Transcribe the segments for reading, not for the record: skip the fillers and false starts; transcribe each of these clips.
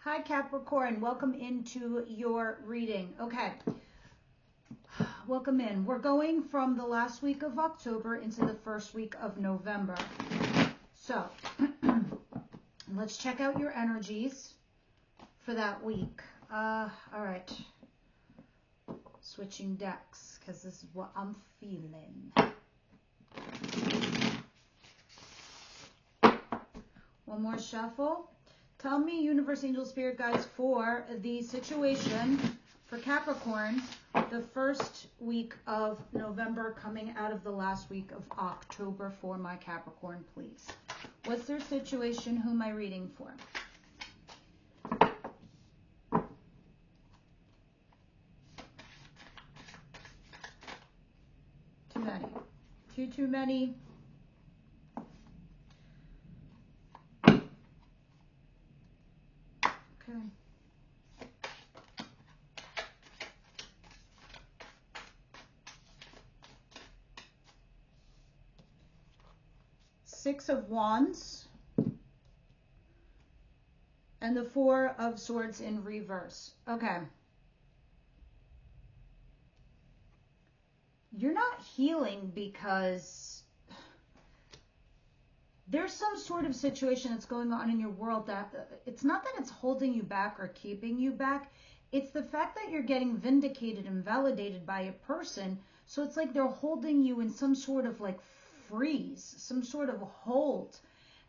Hi, Capricorn. Welcome into your reading. Okay. Welcome in. We're going from the last week of October into the first week of November. So, let's check out your energies for that week. All right. Switching decks, because this is what I'm feeling. One more shuffle. Tell me, Universe, Angel, Spirit Guides, for the situation for Capricorn, the first week of November coming out of the last week of October for my Capricorn, please. What's their situation? Who am I reading for? Too many. Too many. Okay. Six of Wands and the Four of Swords in reverse. Okay. You're not healing because there's some sort of situation that's going on in your world that it's not that it's holding you back or keeping you back. It's the fact that you're getting vindicated and validated by a person. So it's like they're holding you in some sort of like freeze, some sort of hold.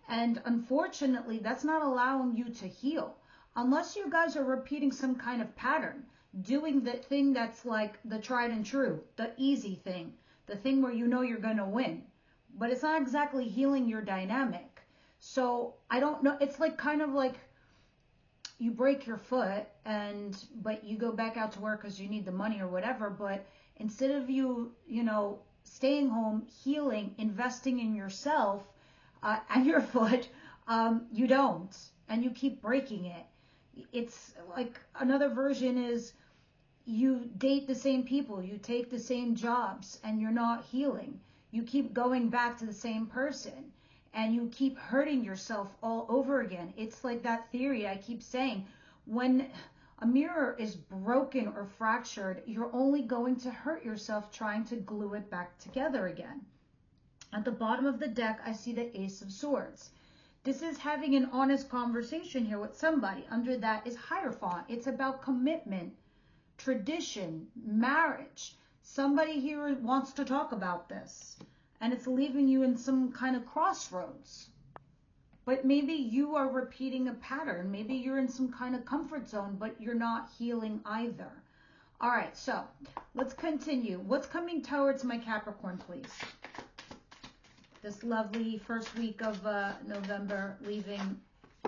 And unfortunately, that's not allowing you to heal. Unless you guys are repeating some kind of pattern, doing the thing that's like the tried and true, the easy thing, the thing where you know you're going to win. But it's not exactly healing your dynamic. So I don't know. It's like kind of like you break your foot but you go back out to work because you need the money or whatever. But instead of you staying home, healing, investing in yourself and your foot, you don't. And you keep breaking it. It's like another version is you date the same people, you take the same jobs, and you're not healing. You keep going back to the same person and you keep hurting yourself all over again. It's like that theory I keep saying, when a mirror is broken or fractured, you're only going to hurt yourself trying to glue it back together again. At the bottom of the deck, I see the Ace of Swords. This is having an honest conversation here with somebody. Under that is Hierophant. It's about commitment, tradition, marriage. Somebody here wants to talk about this, and it's leaving you in some kind of crossroads. But maybe you are repeating a pattern. Maybe you're in some kind of comfort zone, but you're not healing either. All right, so let's continue. What's coming towards my Capricorn, please? This lovely first week of November, leaving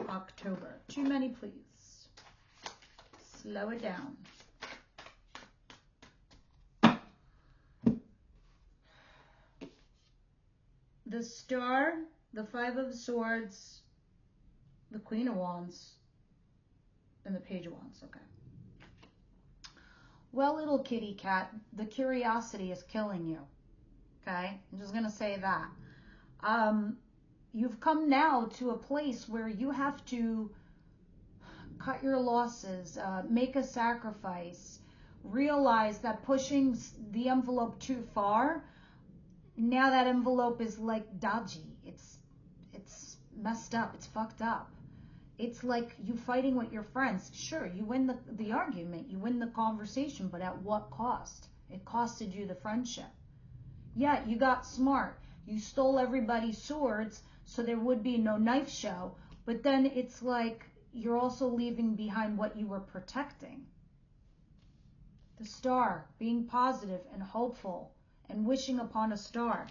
October. Too many, please. Slow it down. The Star, the Five of Swords, the Queen of Wands, and the Page of Wands. Okay. Well, little kitty cat, the curiosity is killing you. Okay? I'm just going to say that. You've come now to a place where you have to cut your losses, make a sacrifice, realize that pushing the envelope too far, now that envelope is like dodgy. It's messed up. It's fucked up. It's like you fighting with your friends. Sure, you win the argument, you win the conversation, but at what cost? It costed you the friendship. Yeah, you got smart. You stole everybody's swords so there would be no knife show, but then it's like you're also leaving behind what you were protecting. The Star, being positive and hopeful and wishing upon a star.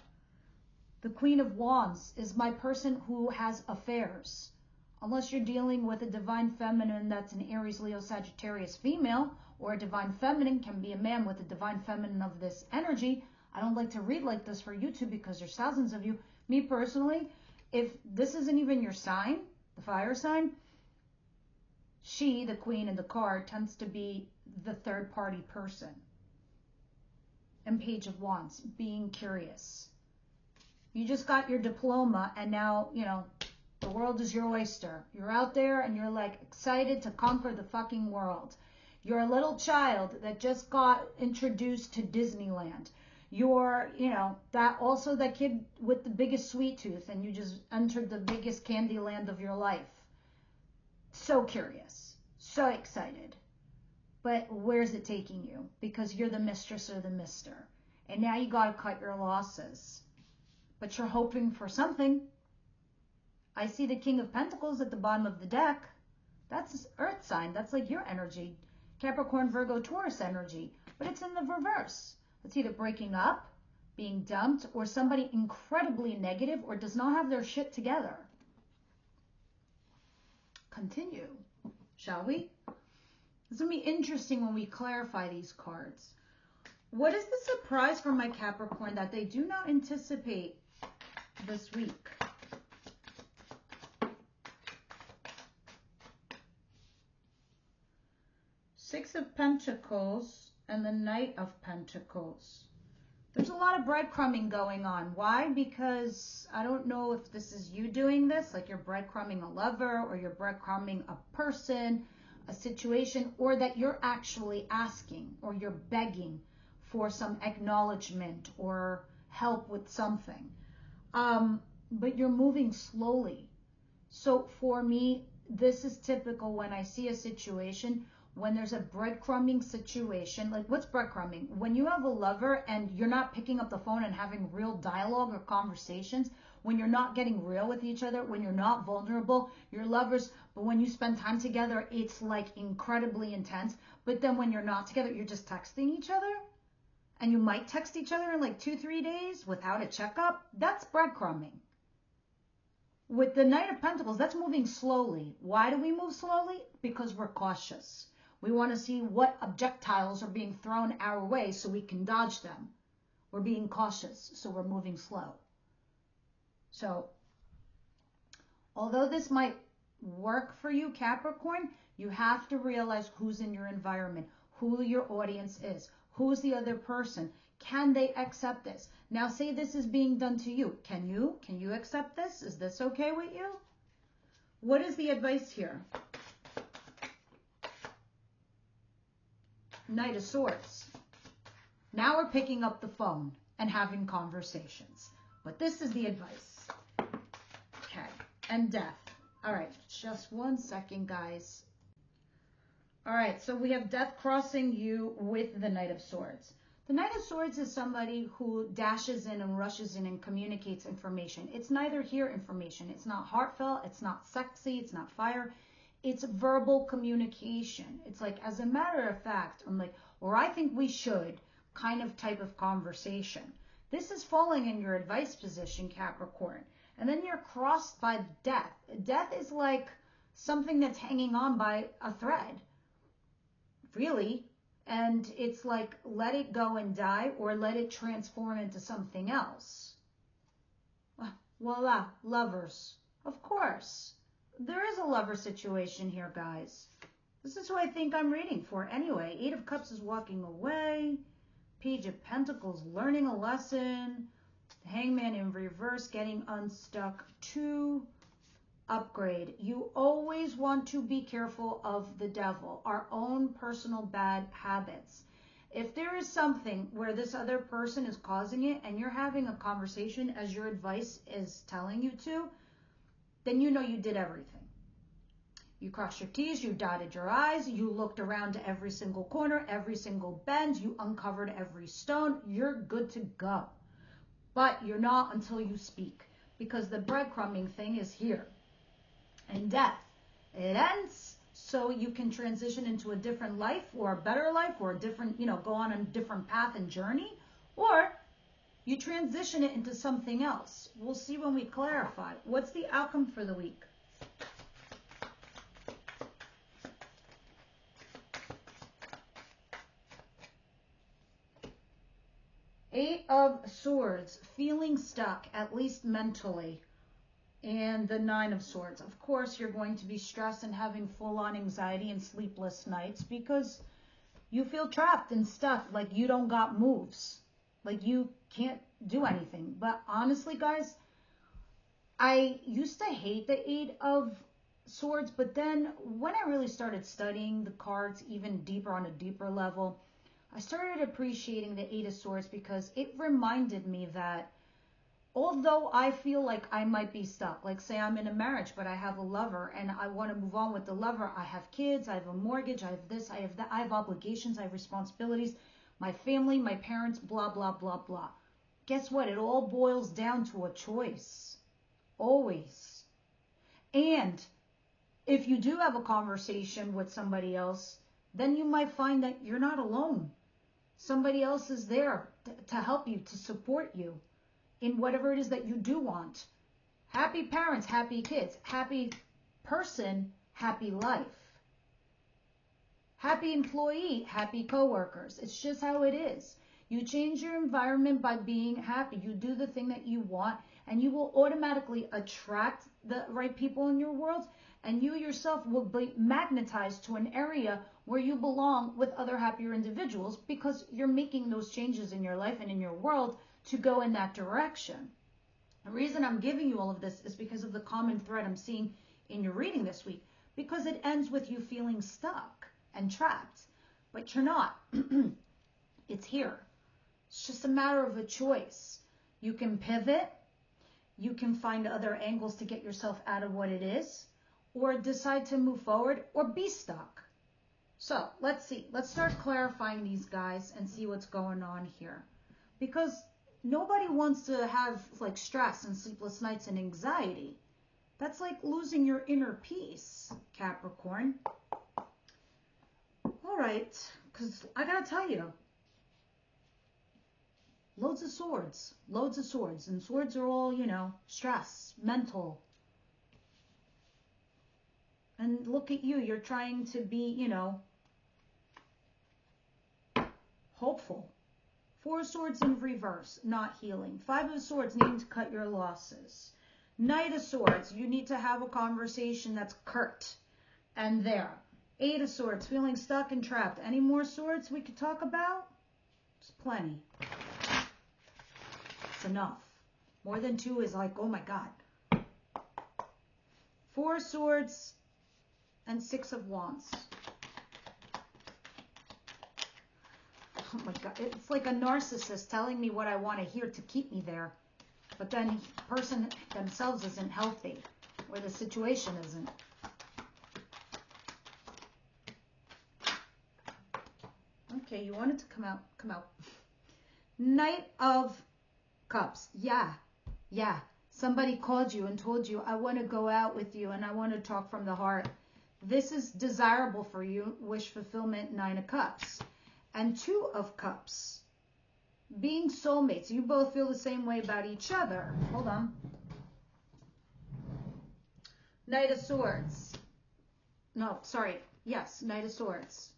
The Queen of Wands is my person who has affairs. Unless you're dealing with a divine feminine that's an Aries, Leo, Sagittarius female, or a divine feminine can be a man with a divine feminine of this energy. I don't like to read like this for you two because there's thousands of you. Me personally, if this isn't even your sign, the fire sign, she, the Queen in the card, tends to be the third party person. And Page of Wands, being curious. You just got your diploma and now, The world is your oyster. You're out there and you're like excited to conquer the fucking world. You're a little child that just got introduced to Disneyland. You're, that kid with the biggest sweet tooth and you just entered the biggest candy land of your life. So curious, so excited. But where's it taking you? Because you're the mistress or the mister. And now you got to cut your losses. But you're hoping for something. I see the King of Pentacles at the bottom of the deck. That's Earth sign. That's like your energy. Capricorn, Virgo, Taurus energy. But it's in the reverse. It's either breaking up, being dumped, or somebody incredibly negative or does not have their shit together. Continue, shall we? It's going to be interesting when we clarify these cards. What is the surprise for my Capricorn that they do not anticipate this week? Six of Pentacles and the Knight of Pentacles. There's a lot of breadcrumbing going on. Why? Because I don't know if this is you doing this, like you're breadcrumbing a lover or you're breadcrumbing a person, a situation, or that you're actually asking or you're begging for some acknowledgement or help with something. But you're moving slowly. So for me, this is typical when I see a situation when there's a breadcrumbing situation. Like, what's breadcrumbing? When you have a lover and you're not picking up the phone and having real dialogue or conversations, when you're not getting real with each other, when you're not vulnerable, you're lovers, but when you spend time together, it's like incredibly intense. But then when you're not together, you're just texting each other, and you might text each other in like 2-3 days without a checkup. That's breadcrumbing. With the Knight of Pentacles, that's moving slowly. Why do we move slowly? Because we're cautious. We want to see what objectiles are being thrown our way so we can dodge them. We're being cautious, so we're moving slow. So, although this might work for you, Capricorn, you have to realize who's in your environment, who your audience is, who's the other person. Can they accept this? Now, say this is being done to you. Can you accept this? Is this okay with you? What is the advice here? Knight of Swords. Now we're picking up the phone and having conversations. But this is the advice. Okay. And Death. All right. Just 1 second, guys. All right. So we have Death crossing you with the Knight of Swords. The Knight of Swords is somebody who dashes in and rushes in and communicates information. It's neither here information. It's not heartfelt. It's not sexy. It's not fire. It's verbal communication. It's like, as a matter of fact, I'm like, or I think we should kind of type of conversation. This is falling in your advice position, Capricorn. And then you're crossed by Death. Death is like something that's hanging on by a thread, really. And it's like, let it go and die, or let it transform into something else. Voila, lovers. Of course. There is a lover situation here, guys. This is who I think I'm reading for anyway. 8 of Cups is walking away. Page of Pentacles learning a lesson. Hangman in reverse getting unstuck. 2. Upgrade. You always want to be careful of the devil, our own personal bad habits. If there is something where this other person is causing it and you're having a conversation as your advice is telling you to, then you know you did everything. You crossed your T's, you dotted your I's, you looked around to every single corner, every single bend, you uncovered every stone, you're good to go. But you're not until you speak, because the breadcrumbing thing is here. And Death, it ends so you can transition into a different life or a better life or a different, go on a different path and journey, or you transition it into something else. We'll see when we clarify. What's the outcome for the week? Eight of Swords, feeling stuck, at least mentally. And the 9 of Swords. Of course, you're going to be stressed and having full-on anxiety and sleepless nights because you feel trapped and stuck, like you don't got moves. Like you can't do anything. But honestly, guys, I used to hate the Eight of Swords, but then when I really started studying the cards even deeper on a deeper level, I started appreciating the Eight of Swords because it reminded me that although I feel like I might be stuck, like say I'm in a marriage, but I have a lover and I want to move on with the lover. I have kids, I have a mortgage, I have this, I have that, I have obligations, I have responsibilities, my family, my parents, blah, blah, blah, blah. Guess what? It all boils down to a choice. Always. And if you do have a conversation with somebody else, then you might find that you're not alone. Somebody else is there to help you, to support you in whatever it is that you do want. Happy parents, happy kids, happy person, happy life. Happy employee, happy coworkers. It's just how it is. You change your environment by being happy. You do the thing that you want, and you will automatically attract the right people in your world, and you yourself will be magnetized to an area where you belong with other happier individuals because you're making those changes in your life and in your world to go in that direction. The reason I'm giving you all of this is because of the common thread I'm seeing in your reading this week, because it ends with you feeling stuck and trapped, but you're not. It's here. It's just a matter of a choice. You can pivot, you can find other angles to get yourself out of what it is, or decide to move forward or be stuck. So let's see. Let's start clarifying these guys and see what's going on here. Because nobody wants to have like stress and sleepless nights and anxiety. That's like losing your inner peace, Capricorn. All right, because I gotta tell you, loads of swords, and swords are all, you know, stress, mental. And look at you, you're trying to be, you know, hopeful. Four of Swords in reverse, not healing. Five of Swords, needing to cut your losses. Knight of Swords, you need to have a conversation that's curt and there. Eight of Swords, feeling stuck and trapped. Any more swords we could talk about? There's plenty. It's enough. More than two is like, oh my God. Four of Swords and Six of Wands. Oh my God, it's like a narcissist telling me what I want to hear to keep me there. But then the person themselves isn't healthy, or the situation isn't. Okay, you wanted to come out. Come out. Knight of Cups. Yeah. Somebody called you and told you, I want to go out with you and I want to talk from the heart. This is desirable for you. Wish fulfillment, Nine of Cups. And Two of Cups. Being soulmates. You both feel the same way about each other. Hold on. Knight of Swords. No, sorry. Yes, Knight of Swords.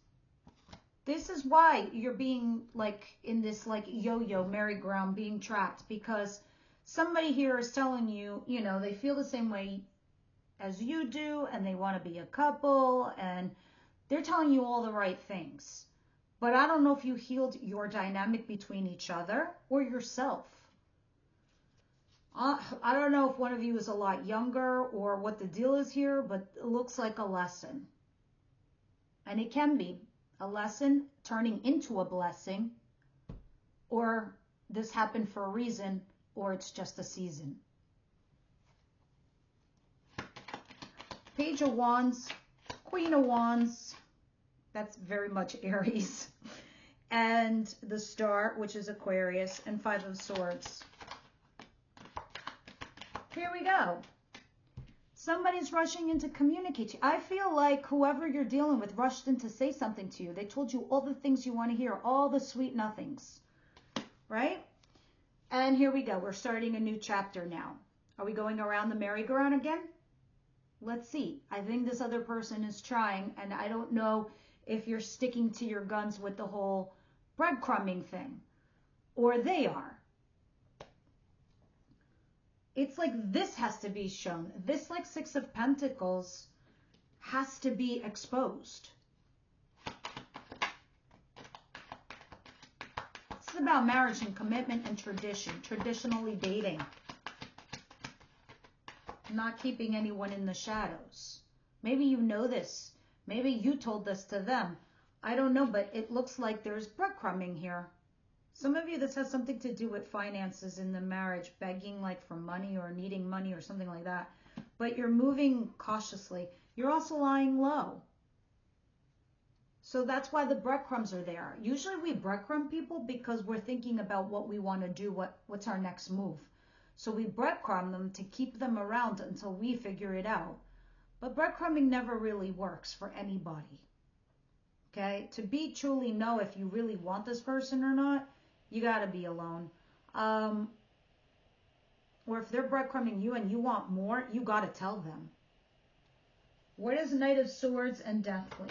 This is why you're being like in this like yo-yo merry-go-round, being trapped, because somebody here is telling you, you know, they feel the same way as you do and they want to be a couple and they're telling you all the right things. But I don't know if you healed your dynamic between each other or yourself. I don't know if one of you is a lot younger or what the deal is here, but it looks like a lesson. And it can be a lesson turning into a blessing, or this happened for a reason, or it's just a season. Page of Wands, Queen of Wands, that's very much Aries, and the Star, which is Aquarius, and Five of Swords. Here we go. Somebody's rushing in to communicate to you. I feel like whoever you're dealing with rushed in to say something to you. They told you all the things you want to hear, all the sweet nothings, right? And here we go. We're starting a new chapter now. Are we going around the merry-go-round again? Let's see. I think this other person is trying, and I don't know if you're sticking to your guns with the whole breadcrumbing thing, or they are. It's like this has to be shown. This like Six of Pentacles has to be exposed. It's about marriage and commitment and tradition, traditionally dating. not keeping anyone in the shadows. Maybe you know this. Maybe you told this to them. I don't know, but it looks like there's breadcrumbing here. Some of you, this has something to do with finances in the marriage, begging like for money or needing money or something like that. But you're moving cautiously. You're also lying low. So that's why the breadcrumbs are there. Usually we breadcrumb people because we're thinking about what we want to do, what's our next move. So we breadcrumb them to keep them around until we figure it out. But breadcrumbing never really works for anybody. Okay? To be truly know if you really want this person or not, you got to be alone. Or if they're breadcrumbing you and you want more, you got to tell them. What is Knight of Swords and Death, please?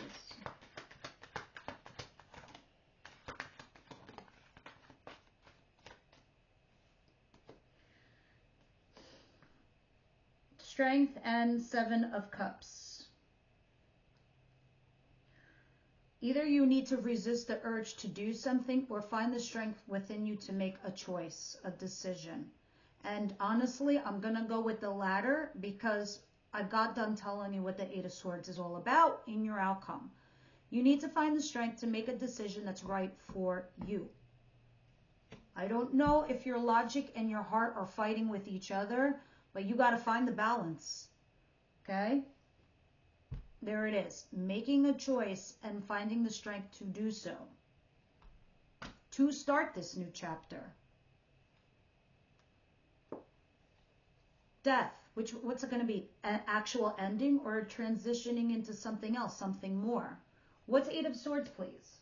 Strength and Seven of Cups. Either you need to resist the urge to do something or find the strength within you to make a choice, a decision. And honestly, I'm going to go with the latter because I got done telling you what the Eight of Swords is all about in your outcome. You need to find the strength to make a decision that's right for you. I don't know if your logic and your heart are fighting with each other, but you got to find the balance. Okay? There it is. Making a choice and finding the strength to do so. To start this new chapter. Death. What's it going to be? An actual ending or transitioning into something else, something more? What's Eight of Swords, please?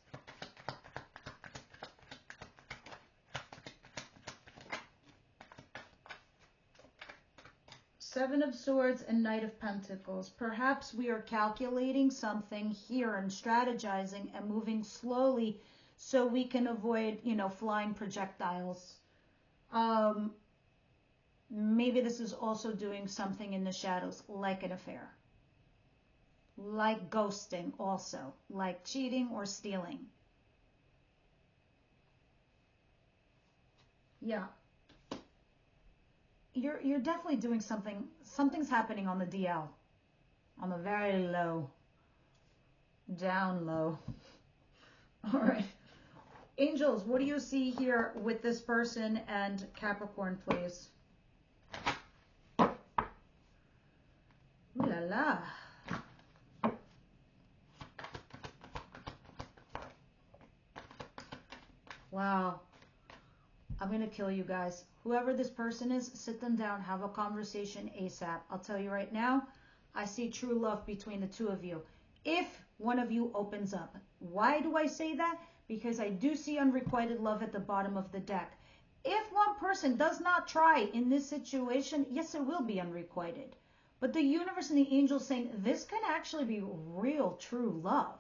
Seven of Swords and Knight of Pentacles. Perhaps we are calculating something here and strategizing and moving slowly so we can avoid, flying projectiles. Maybe this is also doing something in the shadows, like an affair. Like ghosting also. Like cheating or stealing. Yeah. You're definitely doing something. Something's happening on the DL. On the very low. Down low. All right. Angels, what do you see here with this person and Capricorn, please? Ooh la la. Wow. I'm going to kill you guys. Whoever this person is, sit them down, have a conversation ASAP. I'll tell you right now, I see true love between the two of you. If one of you opens up. Why do I say that? Because I do see unrequited love at the bottom of the deck. If one person does not try in this situation, yes, it will be unrequited. But the universe and the angels saying this can actually be real, true love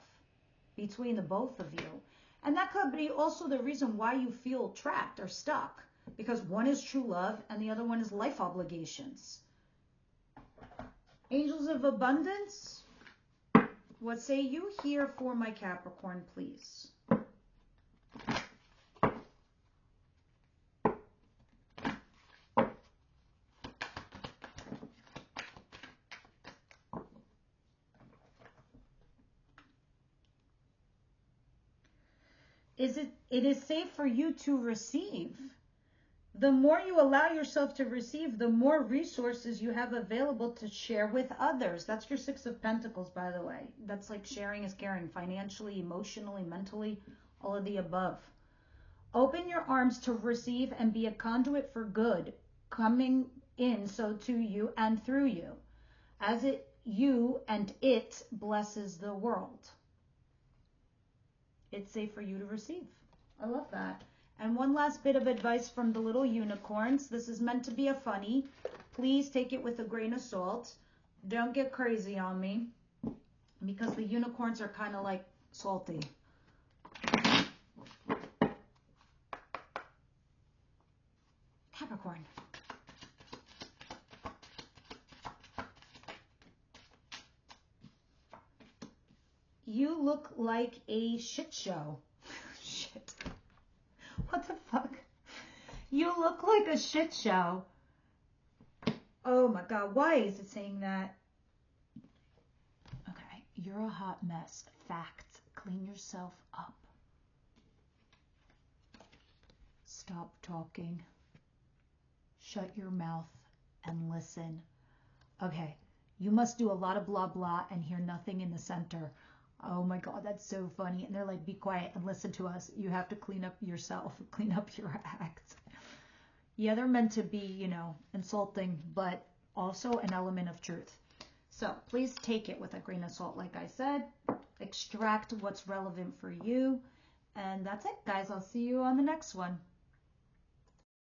between the both of you. And that could be also the reason why you feel trapped or stuck. Because one is true love and the other one is life obligations. Angels of Abundance, what say you here for my Capricorn, please? It is safe for you to receive. The more you allow yourself to receive, the more resources you have available to share with others. That's your Six of Pentacles, by the way. That's like sharing is caring, financially, emotionally, mentally, all of the above. Open your arms to receive and be a conduit for good coming in, so to you and through you, as you and it blesses the world. It's safe for you to receive. I love that. And one last bit of advice from the little unicorns. This is meant to be a funny. Please take it with a grain of salt. Don't get crazy on me, because the unicorns are kind of like salty. Capricorn. You look like a shit show. Shit. What the fuck? You look like a shit show. Oh my God, why is it saying that? Okay, you're a hot mess. Facts. Clean yourself up. Stop talking. Shut your mouth and listen. Okay, you must do a lot of blah blah and hear nothing in the center. Oh my God, that's so funny. And they're like, be quiet and listen to us. You have to clean up yourself, clean up your act. Yeah, they're meant to be, you know, insulting, but also an element of truth. So please take it with a grain of salt, like I said. Extract what's relevant for you. And that's it, guys. I'll see you on the next one.